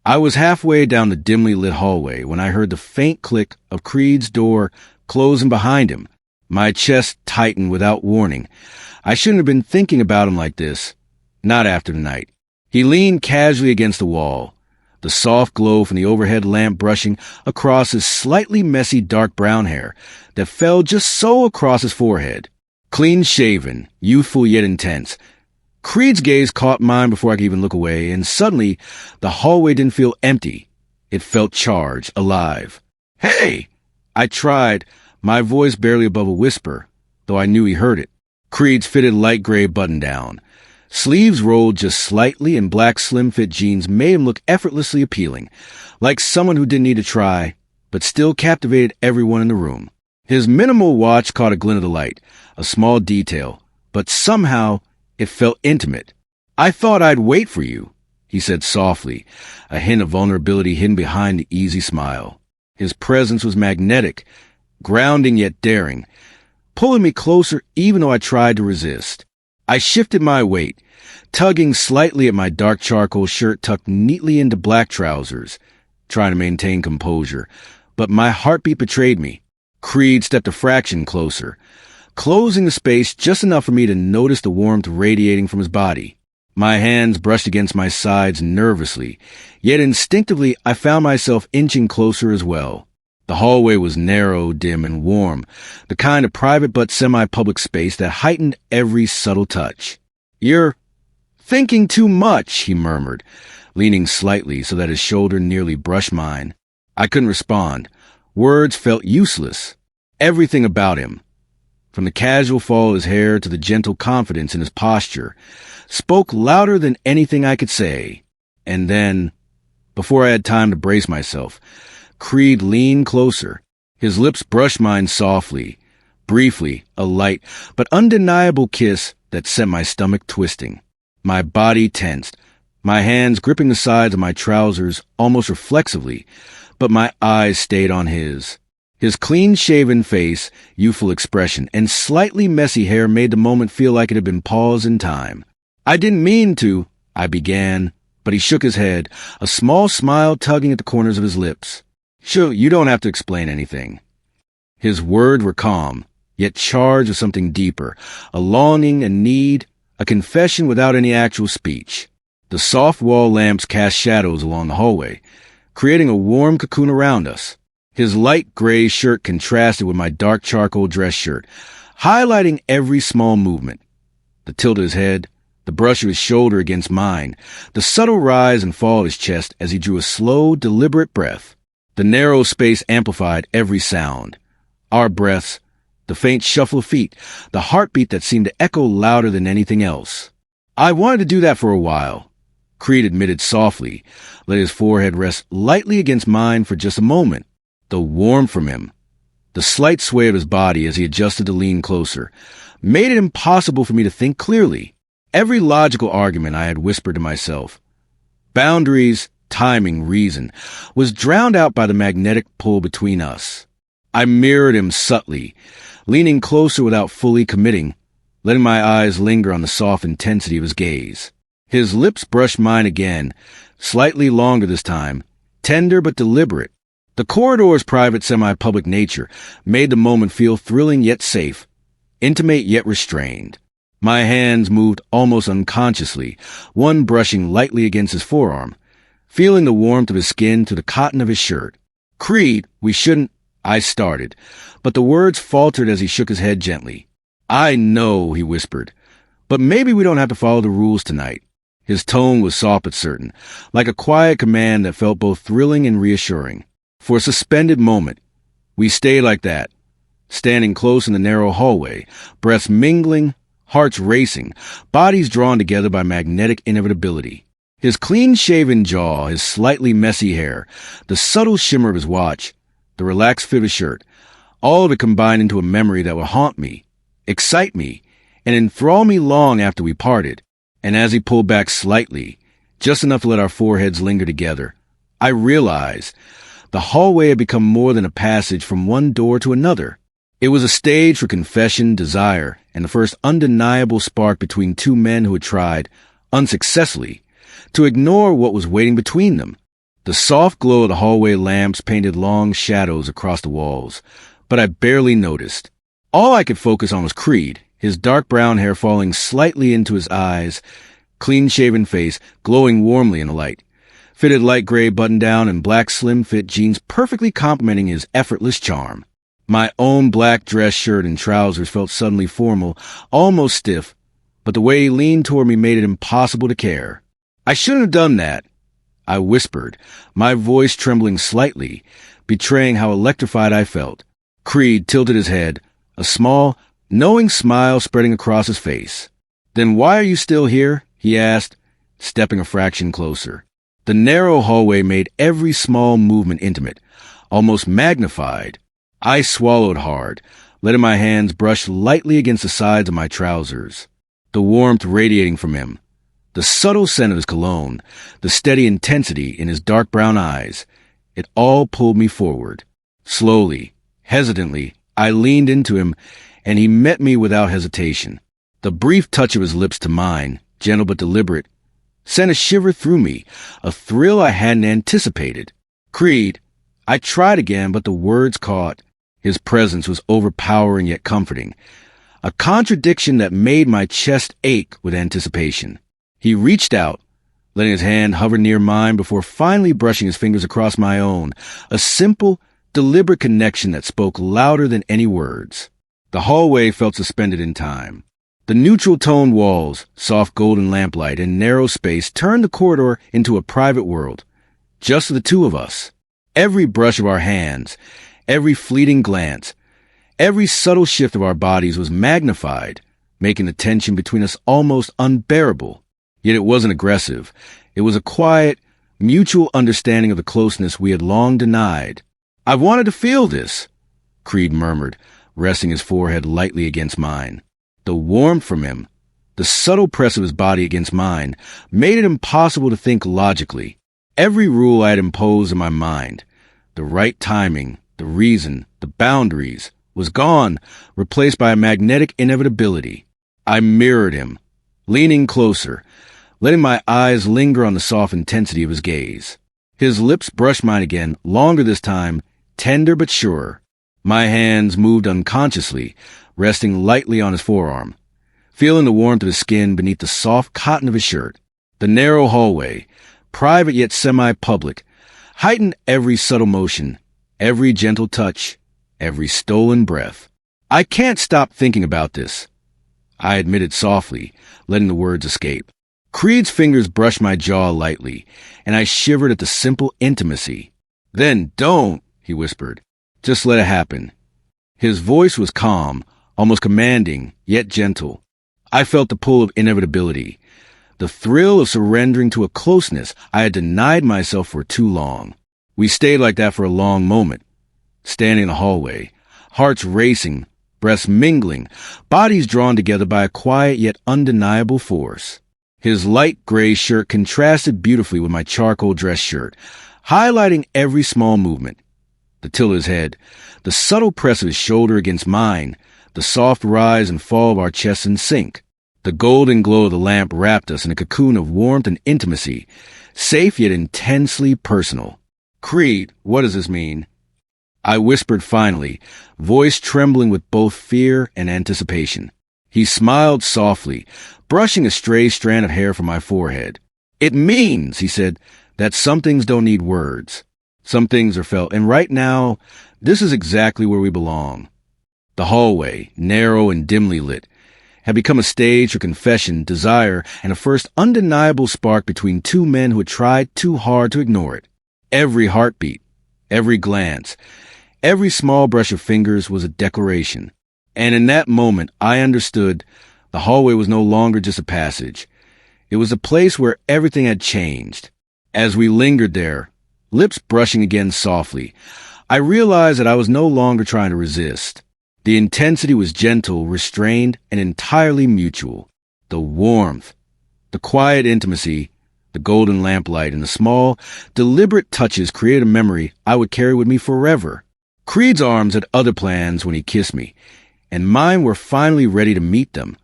I was halfway down the dimly lit hallway when I heard the faint click of Creed's door closing behind him. My chest tightened without warning. I shouldn't have been thinking about him like this. Not after tonight. He leaned casually against the wall, the soft glow from the overhead lamp brushing across his slightly messy dark brown hair that fell just so across his forehead. Clean-shaven, youthful yet intense. Creed's gaze caught mine before I could even look away, and suddenly the hallway didn't feel empty. It felt charged, alive. "Hey!" I tried, my voice barely above a whisper, though I knew he heard it. Creed's fitted light gray button-down. Sleeves rolled just slightly, and black slim-fit jeans made him look effortlessly appealing, like someone who didn't need to try, but still captivated everyone in the room. His minimal watch caught a glint of the light, a small detail, but somehow it felt intimate. "I thought I'd wait for you," he said softly, a hint of vulnerability hidden behind the easy smile. His presence was magnetic, grounding yet daring, pulling me closer even though I tried to resist. I shifted my weight, tugging slightly at my dark charcoal shirt tucked neatly into black trousers, trying to maintain composure, but my heartbeat betrayed me. Creed stepped a fraction closer, closing the space just enough for me to notice the warmth radiating from his body. My hands brushed against my sides nervously, yet instinctively I found myself inching closer as well. The hallway was narrow, dim, and warm, the kind of private but semi-public space that heightened every subtle touch. "You're thinking too much," he murmured, leaning slightly so that his shoulder nearly brushed mine. I couldn't respond. Words felt useless. Everything about him, from the casual fall of his hair to the gentle confidence in his posture, spoke louder than anything I could say. And then, before I had time to brace myself, Creed leaned closer. His lips brushed mine softly, briefly, a light but undeniable kiss that sent my stomach twisting. My body tensed, my hands gripping the sides of my trousers almost reflexively, but my eyes stayed on his. His clean-shaven face, youthful expression, and slightly messy hair made the moment feel like it had been paused in time. "I didn't mean to," I began, but he shook his head, a small smile tugging at the corners of his lips. "Sure, you don't have to explain anything." His words were calm, yet charged with something deeper, a longing, a need, a confession without any actual speech. The soft wall lamps cast shadows along the hallway, creating a warm cocoon around us. His light gray shirt contrasted with my dark charcoal dress shirt, highlighting every small movement. The tilt of his head, the brush of his shoulder against mine, the subtle rise and fall of his chest as he drew a slow, deliberate breath. The narrow space amplified every sound. Our breaths, the faint shuffle of feet, the heartbeat that seemed to echo louder than anything else. "I wanted to do that for a while," Creed admitted softly, let his forehead rest lightly against mine for just a moment. The warmth from him, the slight sway of his body as he adjusted to lean closer, made it impossible for me to think clearly. Every logical argument I had whispered to myself, boundaries, timing, reason, was drowned out by the magnetic pull between us. I mirrored him subtly, leaning closer without fully committing, letting my eyes linger on the soft intensity of his gaze. His lips brushed mine again, slightly longer this time, tender but deliberate. The corridor's private semi-public nature made the moment feel thrilling yet safe, intimate yet restrained. My hands moved almost unconsciously, one brushing lightly against his forearm, feeling the warmth of his skin through the cotton of his shirt. "Creed, we shouldn't," I started, but the words faltered as he shook his head gently. "I know," he whispered, "but maybe we don't have to follow the rules tonight." His tone was soft but certain, like a quiet command that felt both thrilling and reassuring. For a suspended moment, we stayed like that, standing close in the narrow hallway, breaths mingling, hearts racing, bodies drawn together by magnetic inevitability. His clean-shaven jaw, his slightly messy hair, the subtle shimmer of his watch, the relaxed fit of his shirt, all of it combined into a memory that would haunt me, excite me, and enthrall me long after we parted. And as he pulled back slightly, just enough to let our foreheads linger together, I realized the hallway had become more than a passage from one door to another. It was a stage for confession, desire, and the first undeniable spark between two men who had tried, unsuccessfully, to ignore what was waiting between them. The soft glow of the hallway lamps painted long shadows across the walls, but I barely noticed. All I could focus on was Creed, his dark brown hair falling slightly into his eyes, clean-shaven face glowing warmly in the light, fitted light gray button-down and black slim-fit jeans perfectly complementing his effortless charm. My own black dress shirt and trousers felt suddenly formal, almost stiff, but the way he leaned toward me made it impossible to care. "I shouldn't have done that," I whispered, my voice trembling slightly, betraying how electrified I felt. Creed tilted his head, a small, knowing smile spreading across his face. "Then why are you still here?" he asked, stepping a fraction closer. The narrow hallway made every small movement intimate, almost magnified. I swallowed hard, letting my hands brush lightly against the sides of my trousers. The warmth radiating from him, the subtle scent of his cologne, the steady intensity in his dark brown eyes, it all pulled me forward. Slowly, hesitantly, I leaned into him, and he met me without hesitation. The brief touch of his lips to mine, gentle but deliberate, sent a shiver through me, a thrill I hadn't anticipated. "Creed," I tried again, but the words caught. His presence was overpowering yet comforting, a contradiction that made my chest ache with anticipation. He reached out, letting his hand hover near mine before finally brushing his fingers across my own, a simple, deliberate connection that spoke louder than any words. The hallway felt suspended in time. The neutral-toned walls, soft golden lamplight, and narrow space turned the corridor into a private world, just the two of us. Every brush of our hands, every fleeting glance, every subtle shift of our bodies was magnified, making the tension between us almost unbearable. Yet it wasn't aggressive. It was a quiet, mutual understanding of the closeness we had long denied. "I've wanted to feel this," Creed murmured, resting his forehead lightly against mine. The warmth from him, the subtle press of his body against mine, made it impossible to think logically. Every rule I had imposed in my mind, the right timing, the reason, the boundaries, was gone, replaced by a magnetic inevitability. I mirrored him, leaning closer, letting my eyes linger on the soft intensity of his gaze. His lips brushed mine again, longer this time, tender but sure. My hands moved unconsciously, resting lightly on his forearm, feeling the warmth of his skin beneath the soft cotton of his shirt. The narrow hallway, private yet semi-public, heightened every subtle motion, every gentle touch, every stolen breath. "I can't stop thinking about this," I admitted softly, letting the words escape. Creed's fingers brushed my jaw lightly, and I shivered at the simple intimacy. "Then don't," he whispered. "Just let it happen." His voice was calm, almost commanding, yet gentle. I felt the pull of inevitability, the thrill of surrendering to a closeness I had denied myself for too long. We stayed like that for a long moment, standing in the hallway, hearts racing, breaths mingling, bodies drawn together by a quiet yet undeniable force. His light gray shirt contrasted beautifully with my charcoal dress shirt, highlighting every small movement. The tilt of his head, the subtle press of his shoulder against mine, the soft rise and fall of our chests in sync. The golden glow of the lamp wrapped us in a cocoon of warmth and intimacy, safe yet intensely personal. "Creed, what does this mean?" I whispered finally, voice trembling with both fear and anticipation. He smiled softly, brushing a stray strand of hair from my forehead. "It means," he said, "that some things don't need words. Some things are felt, and right now, this is exactly where we belong." The hallway, narrow and dimly lit, had become a stage for confession, desire, and a first undeniable spark between two men who had tried too hard to ignore it. Every heartbeat, every glance, every small brush of fingers was a declaration. And in that moment, I understood the hallway was no longer just a passage. It was a place where everything had changed. As we lingered there, lips brushing again softly, I realized that I was no longer trying to resist. The intensity was gentle, restrained, and entirely mutual. The warmth, the quiet intimacy, the golden lamplight, and the small, deliberate touches created a memory I would carry with me forever. Creed's arms had other plans when he kissed me, and mine were finally ready to meet them.